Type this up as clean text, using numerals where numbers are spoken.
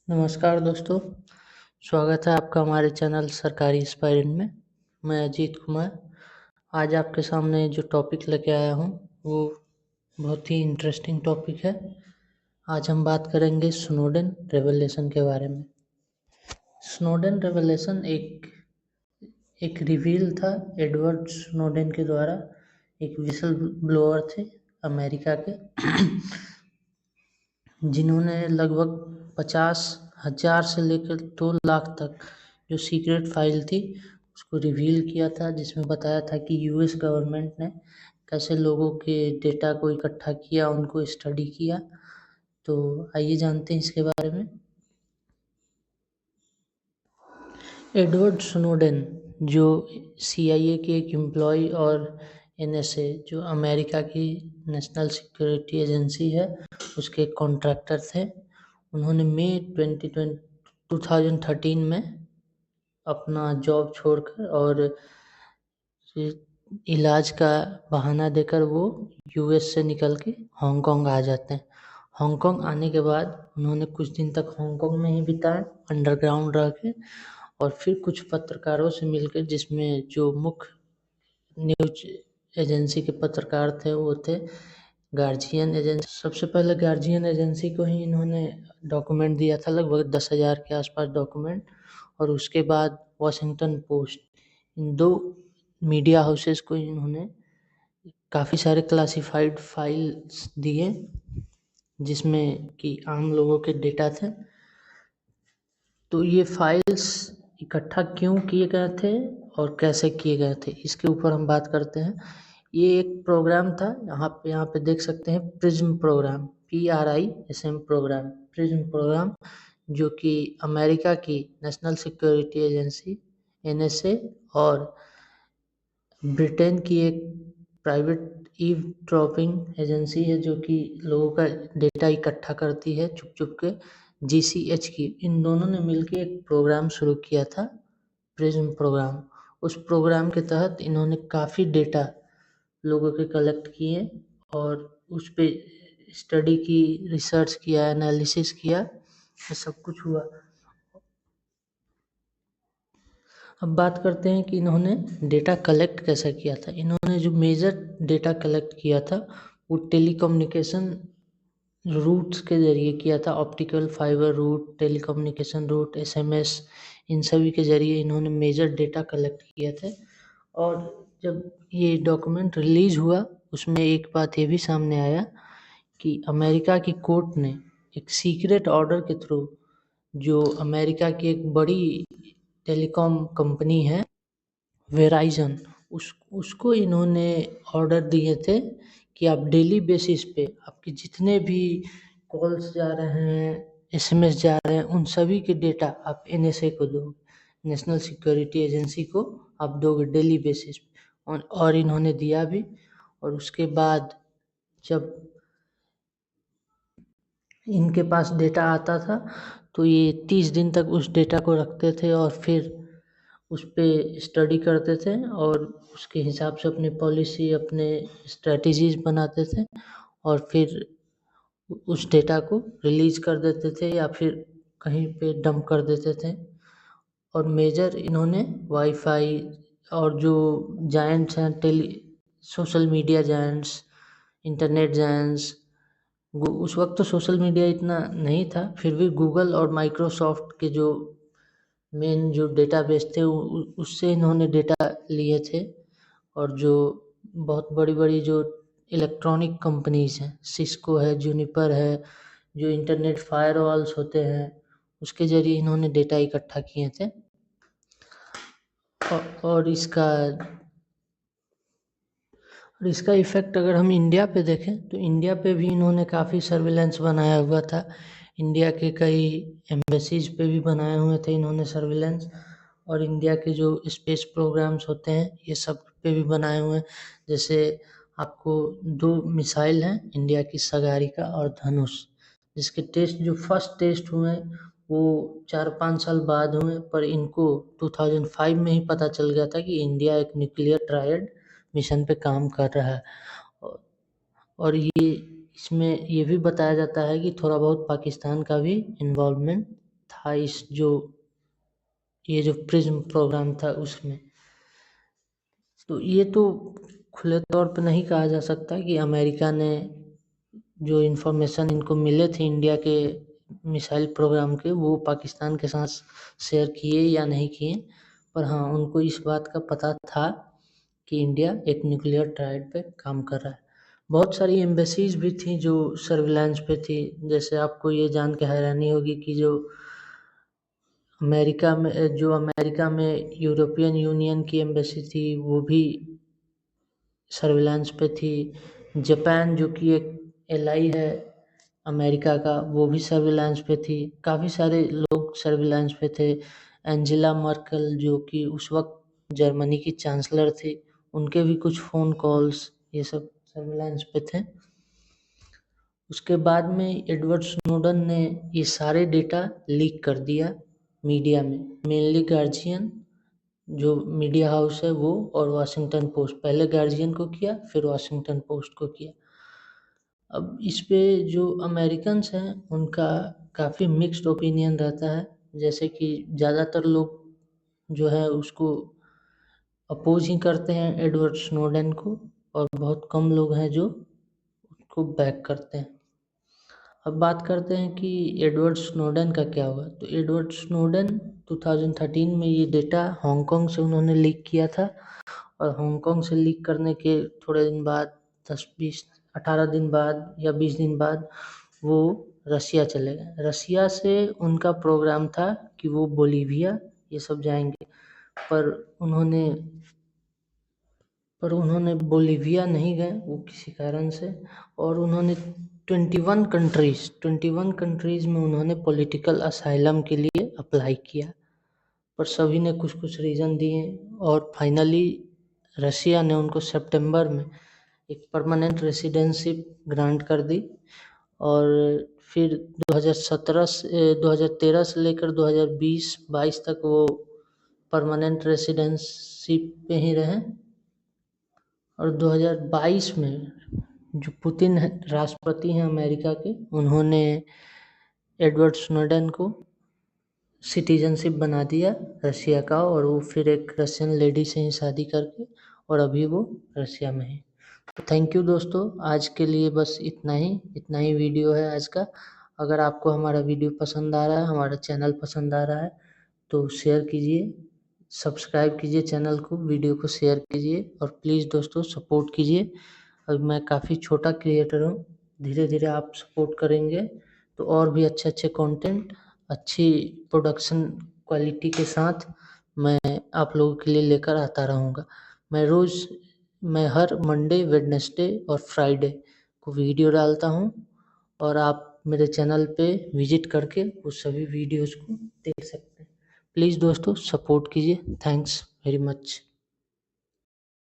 नमस्कार दोस्तों, स्वागत है आपका हमारे चैनल सरकारी एस्पायरेंट में। मैं अजीत कुमार आज आपके सामने जो टॉपिक लेके आया हूँ वो बहुत ही इंटरेस्टिंग टॉपिक है। आज हम बात करेंगे स्नोडेन रेवलेशन के बारे में। स्नोडेन रेवलेशन एक रिवील था एडवर्ड स्नोडेन के द्वारा। एक विसल ब्लोअर थे अमेरिका के जिन्होंने लगभग 50,000 से लेकर 2 लाख तक जो सीक्रेट फाइल थी उसको रिवील किया था, जिसमें बताया था कि यूएस गवर्नमेंट ने कैसे लोगों के डेटा को इकट्ठा किया, उनको स्टडी किया। तो आइए जानते हैं इसके बारे में। एडवर्ड स्नोडेन जो CIA की एक एम्प्लॉय और NSA जो अमेरिका की नेशनल सिक्योरिटी एजेंसी है उसके कॉन्ट्रैक्टर थे। उन्होंने मई 2013 में अपना जॉब छोड़कर और इलाज का बहाना देकर वो US से निकल के हांगकांग आ जाते हैं। हांगकांग आने के बाद उन्होंने कुछ दिन तक हांगकांग में ही बिताए अंडरग्राउंड रह के, और फिर कुछ पत्रकारों से मिलकर, जिसमें जो मुख्य न्यूज एजेंसी के पत्रकार थे वो थे गार्जियन एजेंसी। सबसे पहले गार्जियन एजेंसी को ही इन्होंने डॉक्यूमेंट दिया था, लगभग 10,000 के आसपास डॉक्यूमेंट, और उसके बाद वॉशिंगटन पोस्ट, इन 2 मीडिया हाउसेस को इन्होंने काफ़ी सारे क्लासिफाइड फाइल्स दिए जिसमें कि आम लोगों के डेटा थे। तो ये फाइल्स इकट्ठा क्यों किए गए थे और कैसे किए गए थे, इसके ऊपर हम बात करते हैं। ये एक प्रोग्राम था, यहाँ पे देख सकते हैं prism program, PRISM program, prism program, जो कि अमेरिका की नेशनल सिक्योरिटी एजेंसी NSA और ब्रिटेन की एक प्राइवेट ईवड्रॉपिंग एजेंसी है जो कि लोगों का डेटा इकट्ठा करती है छुप छुप के, GCHQ, इन दोनों ने मिलकर एक प्रोग्राम शुरू किया था, प्रिज्म प्रोग्राम। उस प्रोग्राम के तहत इन्होंने काफ़ी डेटा लोगों के कलेक्ट किए और उस पे स्टडी की, रिसर्च किया, एनालिसिस किया, ये सब कुछ हुआ। अब बात करते हैं कि इन्होंने डेटा कलेक्ट कैसा किया था। इन्होंने जो मेजर डेटा कलेक्ट किया था वो टेलीकम्युनिकेशन रूट्स के ज़रिए किया था, optical fibre route, telecommunication route, SMS, इन सभी के ज़रिए इन्होंने मेजर डेटा कलेक्ट किए थे। और जब ये डॉक्यूमेंट रिलीज़ हुआ उसमें एक बात ये भी सामने आया कि अमेरिका की कोर्ट ने एक सीक्रेट ऑर्डर के थ्रू, जो अमेरिका की एक बड़ी टेलीकॉम कंपनी है वेराइजन, उसको इन्होंने ऑर्डर दिए थे कि आप डेली बेसिस पे आपके जितने भी कॉल्स जा रहे हैं, SMS जा रहे हैं, उन सभी के डेटा आप NSA को दो, नेशनल सिक्योरिटी एजेंसी को आप दोगे डेली बेसिस पे। और इन्होंने दिया भी। और उसके बाद जब इनके पास डेटा आता था तो ये 30 दिन तक उस डेटा को रखते थे और फिर उस पे स्टडी करते थे और उसके हिसाब से अपनी पॉलिसी, अपने स्ट्रेटजीज बनाते थे और फिर उस डेटा को रिलीज कर देते थे या फिर कहीं पे डंप कर देते थे। और मेजर इन्होंने वाईफाई और जो जायंट्स हैं, social media giants, internet giants, उस वक्त तो सोशल मीडिया इतना नहीं था, फिर भी गूगल और माइक्रोसॉफ्ट के जो मेन जो डेटाबेस थे उससे इन्होंने डेटा लिए थे। और जो बहुत बड़ी बड़ी जो इलेक्ट्रॉनिक कंपनीज हैं, सिस्को है, जूनिपर है, जो इंटरनेट फायरवॉल्स होते हैं, उसके ज़रिए इन्होंने डेटा इकट्ठा किए थे। और इसका इफ़ेक्ट अगर हम इंडिया पे देखें तो इंडिया पे भी इन्होंने काफ़ी सर्विलेंस बनाया हुआ था। इंडिया के कई एम्बेसीज पे भी बनाए हुए थे इन्होंने सर्विलेंस, और इंडिया के जो स्पेस प्रोग्राम्स होते हैं ये सब पे भी बनाए हुए हैं। जैसे आपको 2 मिसाइल हैं इंडिया की, सगारिका और धनुष, जिसके टेस्ट, जो फर्स्ट टेस्ट हुए वो 4-5 साल बाद हुए, पर इनको 2005 में ही पता चल गया था कि इंडिया एक न्यूक्लियर ट्रायड मिशन पे काम कर रहा है। और ये इसमें ये भी बताया जाता है कि थोड़ा बहुत पाकिस्तान का भी इन्वॉल्वमेंट था ये जो प्रिज्म प्रोग्राम था उसमें। तो ये तो खुले तौर पे नहीं कहा जा सकता कि अमेरिका ने जो इन्फॉर्मेशन इनको मिले थे इंडिया के मिसाइल प्रोग्राम के, वो पाकिस्तान के साथ शेयर किए या नहीं किए, पर हाँ उनको इस बात का पता था कि इंडिया एक न्यूक्लियर ट्रायड पे काम कर रहा है। बहुत सारी एम्बेसीज भी थी जो सर्विलांस पे थी। जैसे आपको ये जान के हैरानी होगी कि जो अमेरिका में यूरोपियन यूनियन की एम्बेसी थी वो भी सर्विलांस पे थी। जापान जो कि एक एलाई है अमेरिका का, वो भी सर्विलांस पे थी। काफ़ी सारे लोग सर्विलांस पे थे। एंजेला मर्केल जो कि उस वक्त जर्मनी की चांसलर थी, उनके भी कुछ फ़ोन कॉल्स ये सब सर्विलांस पे थे। उसके बाद में एडवर्ड स्नोडन ने ये सारे डेटा लीक कर दिया मीडिया में, मेनली गार्जियन जो मीडिया हाउस है वो, और वाशिंगटन पोस्ट। पहले गार्जियन को किया, फिर वाशिंगटन पोस्ट को किया। अब इस पे जो अमेरिकन्स हैं उनका काफ़ी मिक्स्ड ओपिनियन रहता है। जैसे कि ज़्यादातर लोग जो है उसको अपोज ही करते हैं एडवर्ड स्नोडेन को, और बहुत कम लोग हैं जो उसको बैक करते हैं। अब बात करते हैं कि एडवर्ड स्नोडेन का क्या हुआ। तो एडवर्ड स्नोडेन 2013 में ये डेटा हांगकांग से उन्होंने लीक किया था, और हांगकांग से लीक करने के थोड़े दिन बाद 18 दिन बाद या 20 दिन बाद वो रसिया चले गए। रसिया से उनका प्रोग्राम था कि वो बोलीविया ये सब जाएंगे, पर उन्होंने बोलीविया नहीं गए वो किसी कारण से। और उन्होंने 21 कंट्रीज़ में उन्होंने पॉलिटिकल असाइलम के लिए अप्लाई किया, पर सभी ने कुछ कुछ रीज़न दिए, और फाइनली रसिया ने उनको सितंबर में एक परमानेंट रेसिडेंशिप ग्रांट कर दी। और फिर 2013 से लेकर 2020-22 तक वो परमानेंट रेसिडेंशिप पे ही रहे। और 2022 में जो पुतिन राष्ट्रपति हैं अमेरिका के, उन्होंने एडवर्ड स्नोडेन को सिटीजनशिप बना दिया रशिया का, और वो फिर एक रशियन लेडी से ही शादी करके, और अभी वो रशिया में है। तो थैंक यू दोस्तों, आज के लिए बस इतना ही वीडियो है आज का। अगर आपको हमारा वीडियो पसंद आ रहा है, हमारा चैनल पसंद आ रहा है, तो शेयर कीजिए, सब्सक्राइब कीजिए चैनल को, वीडियो को शेयर कीजिए, और प्लीज़ दोस्तों सपोर्ट कीजिए। अब मैं काफ़ी छोटा क्रिएटर हूँ, धीरे धीरे आप सपोर्ट करेंगे तो और भी अच्छे अच्छे कंटेंट, अच्छी प्रोडक्शन क्वालिटी के साथ मैं आप लोगों के लिए लेकर आता रहूँगा। मैं हर मंडे, वेडनेसडे और फ्राइडे को वीडियो डालता हूँ, और आप मेरे चैनल पे विजिट करके उस सभी वीडियोज़ को देख सकते हैं। प्लीज़ दोस्तों सपोर्ट कीजिए। Thanks very much.